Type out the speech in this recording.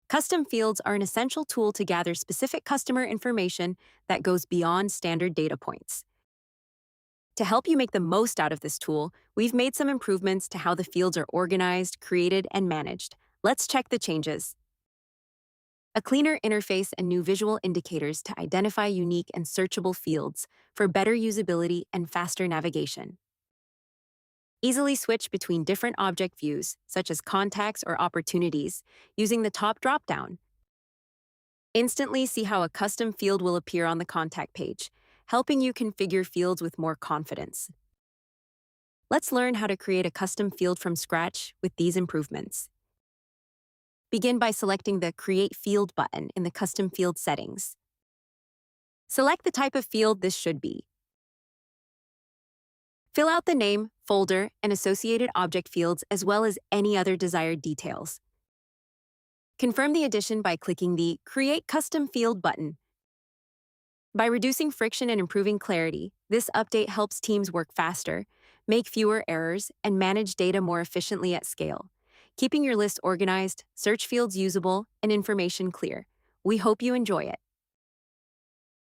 Custom fields are an essential tool to gather specific customer information that goes beyond standard data points. To help you make the most out of this tool, we've made some improvements to how the fields are organized, created, and managed. Let's check the changes. A cleaner interface and new visual indicators to identify unique and searchable fields for better usability and faster navigation. Easily switch between different object views, such as contacts or opportunities, using the top dropdown. Instantly see how a custom field will appear on the contact page, helping you configure fields with more confidence. Let's learn how to create a custom field from scratch with these improvements. Begin by selecting the Create Field button in the Custom Field settings. Select the type of field this should be. Fill out the name, folder, and associated object fields as well as any other desired details. Confirm the addition by clicking the Create Custom Field button. By reducing friction and improving clarity, this update helps teams work faster, make fewer errors, and manage data more efficiently at scale, keeping your list organized, search fields usable, and information clear. We hope you enjoy it.